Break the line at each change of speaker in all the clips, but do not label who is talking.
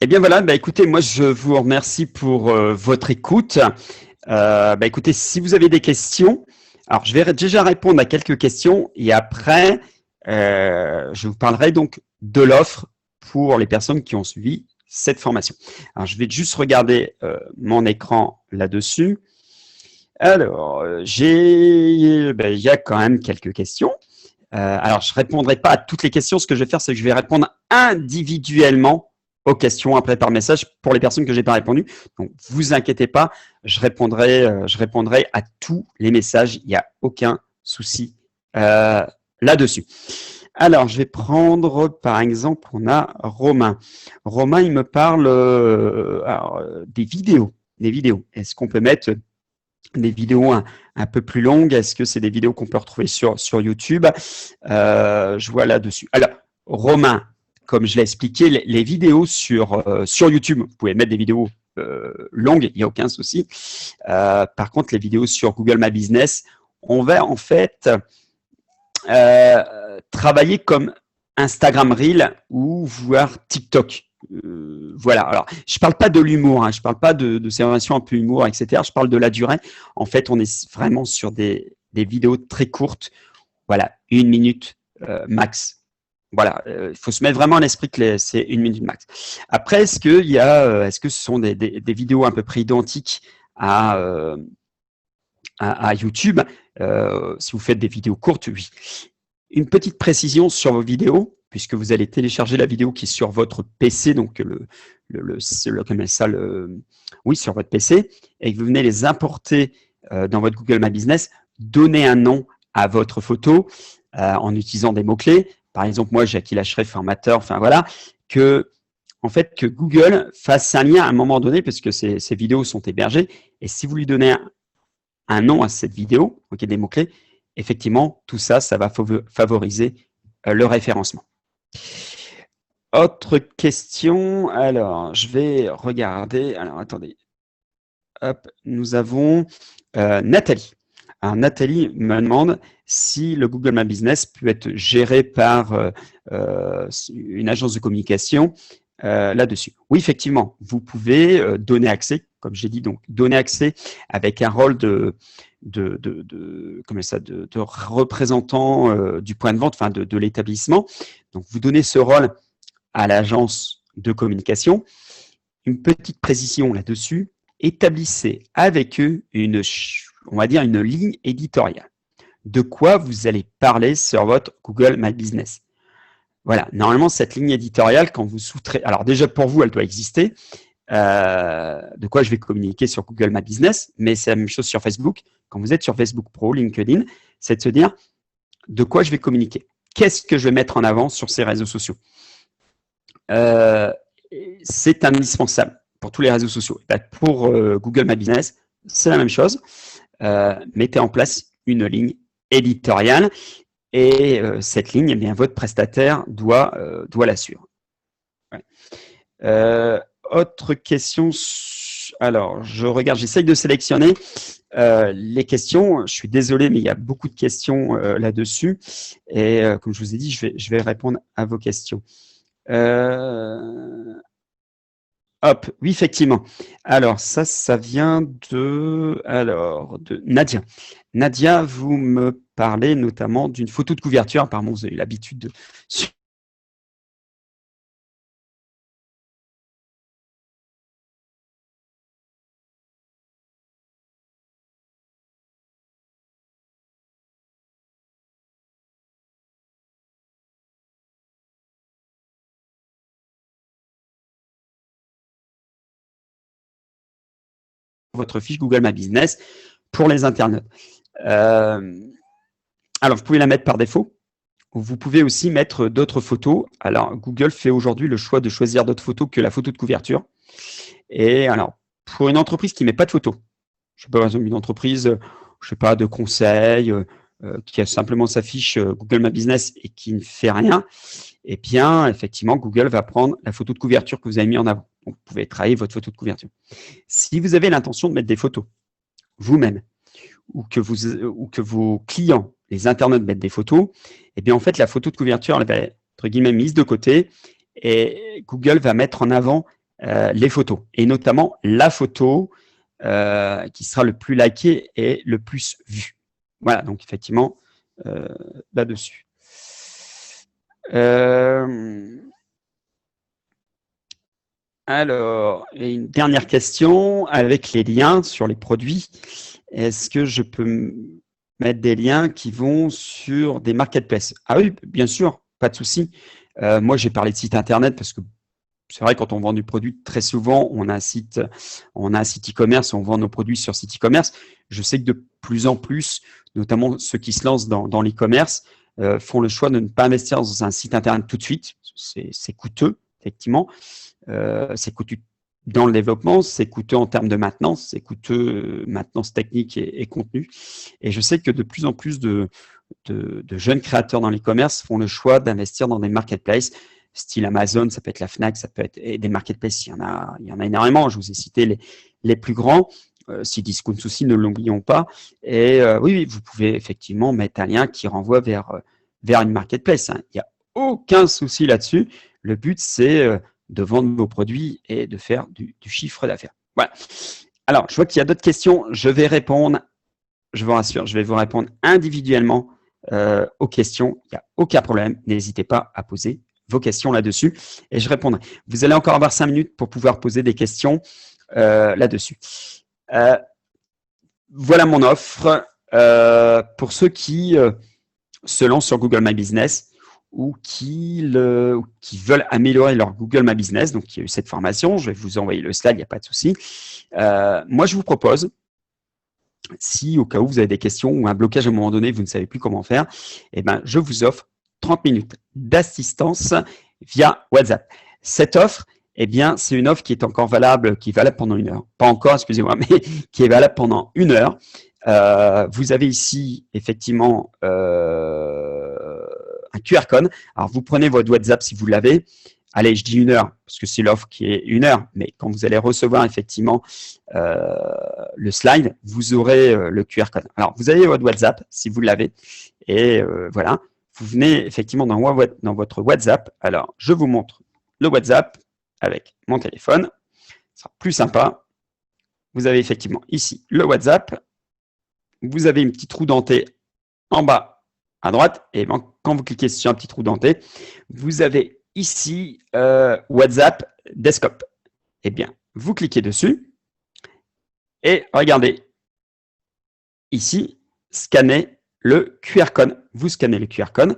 Eh bien voilà, écoutez, moi je vous remercie pour votre écoute. Écoutez, si vous avez des questions, alors je vais déjà répondre à quelques questions et après, je vous parlerai donc de l'offre pour les personnes qui ont suivi cette formation. Alors je vais juste regarder mon écran là-dessus. Alors, il y a quand même quelques questions. Alors, je ne répondrai pas à toutes les questions. Ce que je vais faire, c'est que je vais répondre individuellement aux questions après par message pour les personnes que j'ai pas répondu. Donc, vous inquiétez pas, je répondrai à tous les messages. Il n'y a aucun souci là-dessus. Alors, je vais prendre, par exemple, on a Romain. Romain, il me parle des vidéos. Des vidéos. Est-ce qu'on peut mettre des vidéos un peu plus longues? Est-ce que c'est des vidéos qu'on peut retrouver sur YouTube? Je vois là-dessus. Alors, Romain, comme je l'ai expliqué, les vidéos sur YouTube, vous pouvez mettre des vidéos longues, il n'y a aucun souci. Par contre, les vidéos sur Google My Business, on va en fait travailler comme Instagram Reel ou voir TikTok. Voilà. Alors, je parle pas de l'humour, hein, je parle pas de ces relations un peu humour, etc. Je parle de la durée. En fait, on est vraiment sur des vidéos très courtes. Voilà, 1 minute max. Voilà, il faut se mettre vraiment à l'esprit que c'est 1 minute max. Après, est-ce que ce sont des vidéos à peu près identiques à YouTube? Si vous faites des vidéos courtes, oui. Une petite précision sur vos vidéos, puisque vous allez télécharger la vidéo qui est sur votre PC, donc oui, sur votre PC, et que vous venez les importer dans votre Google My Business, donnez un nom à votre photo en utilisant des mots-clés. Par exemple, moi, Jackie Lacheret, formateur, enfin voilà, que Google fasse un lien à un moment donné, parce que ces vidéos sont hébergées, et si vous lui donnez un nom à cette vidéo, okay, des mots-clés, effectivement, tout ça, ça va favoriser le référencement. Autre question. Alors, je vais regarder. Alors, attendez. Hop, nous avons Nathalie. Alors, Nathalie me demande si le Google My Business peut être géré par une agence de communication là-dessus. Oui, effectivement, vous pouvez donner accès, comme j'ai dit, donc donner accès avec un rôle de représentant du point de vente, enfin de l'établissement. Donc, vous donnez ce rôle à l'agence de communication. Une petite précision là-dessus, établissez avec eux on va dire une ligne éditoriale. De quoi vous allez parler sur votre Google My Business. Voilà, normalement, cette ligne éditoriale, quand vous sous-traitez, alors déjà pour vous, elle doit exister. De quoi je vais communiquer sur Google My Business, mais c'est la même chose sur Facebook. Quand vous êtes sur Facebook Pro, LinkedIn, c'est de se dire de quoi je vais communiquer. Qu'est-ce que je vais mettre en avant sur ces réseaux sociaux? C'est indispensable pour tous les réseaux sociaux. Pour Google My Business, c'est la même chose. Mettez en place une ligne éditoriale et cette ligne, eh bien, votre prestataire doit la suivre. Ouais. Autre question. Alors, je regarde, j'essaye de sélectionner les questions. Je suis désolé, mais il y a beaucoup de questions là-dessus. Et comme je vous ai dit, je vais répondre à vos questions. Hop, oui, effectivement. Alors, ça vient de Nadia. Nadia, vous me parlez notamment d'une photo de couverture. Apparemment, vous avez l'habitude de votre fiche Google My Business pour les internautes. Alors, vous pouvez la mettre par défaut. Vous pouvez aussi mettre d'autres photos. Alors, Google fait aujourd'hui le choix de choisir d'autres photos que la photo de couverture. Et alors, pour une entreprise qui ne met pas de photos, je sais pas, par exemple, une entreprise, je sais pas, de conseil, qui a simplement sa fiche Google My Business et qui ne fait rien, eh bien, effectivement, Google va prendre la photo de couverture que vous avez mis en avant. Donc, vous pouvez travailler votre photo de couverture. Si vous avez l'intention de mettre des photos vous-même ou que vos clients, les internautes, mettent des photos, eh bien, en fait, la photo de couverture, elle va être, entre guillemets, mise de côté et Google va mettre en avant les photos, et notamment la photo qui sera le plus liké et le plus vu. Voilà, donc effectivement, là-dessus. Alors, et une dernière question avec les liens sur les produits. Est-ce que je peux mettre des liens qui vont sur des marketplaces? Ah oui, bien sûr, pas de souci. Moi, j'ai parlé de site internet parce que c'est vrai, quand on vend du produit, très souvent, on a un site e-commerce, on vend nos produits sur site e-commerce. Je sais que de plus en plus, notamment ceux qui se lancent dans l'e-commerce, font le choix de ne pas investir dans un site internet tout de suite. C'est coûteux, effectivement. C'est coûteux dans le développement, c'est coûteux en termes de maintenance, c'est coûteux maintenance technique et contenu. Et je sais que de plus en plus de jeunes créateurs dans l'e-commerce font le choix d'investir dans des marketplaces, style Amazon, ça peut être la Fnac, ça peut être et des marketplaces, il y en a énormément. Je vous ai cité les plus grands. Cdiscount aussi, ne l'oublions pas. Et oui, vous pouvez effectivement mettre un lien qui renvoie vers une marketplace. Hein. Il n'y a aucun souci là-dessus. Le but, c'est de vendre vos produits et de faire du chiffre d'affaires. Voilà. Alors, je vois qu'il y a d'autres questions. Je vais répondre, je vous rassure, je vais vous répondre individuellement aux questions. Il n'y a aucun problème. N'hésitez pas à poser vos questions là-dessus et je répondrai. Vous allez encore avoir 5 minutes pour pouvoir poser des questions là-dessus. Voilà mon offre pour ceux qui se lancent sur Google My Business ou qui veulent améliorer leur Google My Business. Donc, il y a eu cette formation. Je vais vous envoyer le slide, il n'y a pas de souci. Moi, je vous propose, si au cas où vous avez des questions ou un blocage à un moment donné, vous ne savez plus comment faire, eh ben, je vous offre 30 minutes d'assistance via WhatsApp. Cette offre, eh bien, c'est une offre qui est encore valable, qui est valable pendant 1 heure. Pas encore, excusez-moi, mais qui est valable pendant 1 heure. Vous avez ici, effectivement, un QR code. Alors, vous prenez votre WhatsApp si vous l'avez. Allez, je dis 1 heure, parce que c'est l'offre qui est 1 heure. Mais quand vous allez recevoir, effectivement, le slide, vous aurez le QR code. Alors, vous avez votre WhatsApp, si vous l'avez. Et voilà. Vous venez effectivement dans votre WhatsApp. Alors, je vous montre le WhatsApp avec mon téléphone. Ce sera plus sympa. Vous avez effectivement ici le WhatsApp. Vous avez une petite roue dentée en bas à droite. Et quand vous cliquez sur un petit trou denté, vous avez ici WhatsApp Desktop. Eh bien, vous cliquez dessus et regardez ici, scannez le QR code. Vous scannez le QR code,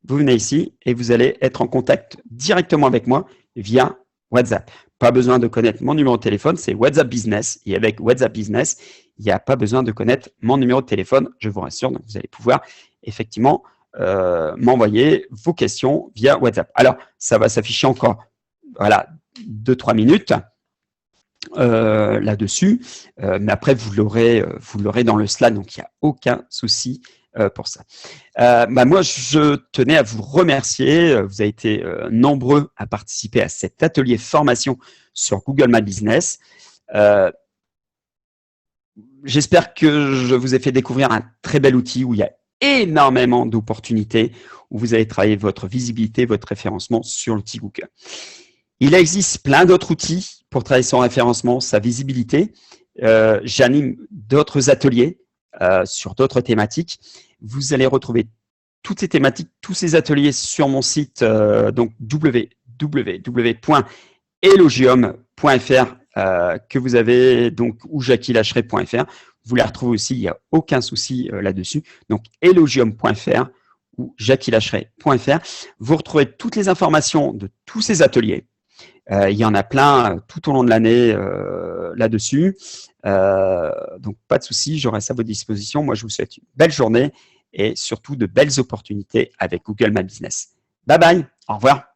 vous venez ici et vous allez être en contact directement avec moi via WhatsApp. Pas besoin de connaître mon numéro de téléphone, c'est WhatsApp Business. Et avec WhatsApp Business, il n'y a pas besoin de connaître mon numéro de téléphone, je vous rassure. Donc, vous allez pouvoir effectivement m'envoyer vos questions via WhatsApp. Alors, ça va s'afficher encore, voilà, 2-3 minutes là-dessus. Mais après, vous l'aurez dans le slide, donc il n'y a aucun souci pour ça. Moi, je tenais à vous remercier. Vous avez été nombreux à participer à cet atelier formation sur Google My Business. J'espère que je vous ai fait découvrir un très bel outil où il y a énormément d'opportunités, où vous allez travailler votre visibilité, votre référencement sur l'outil Google. Il existe plein d'autres outils pour travailler son référencement, sa visibilité. J'anime d'autres ateliers sur d'autres thématiques. Vous allez retrouver toutes ces thématiques, tous ces ateliers sur mon site donc www.elogium.fr que vous avez donc ou jacquielacheret.fr. Vous les retrouvez aussi, il n'y a aucun souci là-dessus. Donc elogium.fr ou jacquielacheret.fr. Vous retrouvez toutes les informations de tous ces ateliers. Il y en a plein tout au long de l'année là-dessus. Donc, pas de souci, j'aurai ça à votre disposition. Moi, je vous souhaite une belle journée et surtout de belles opportunités avec Google My Business. Bye bye, au revoir.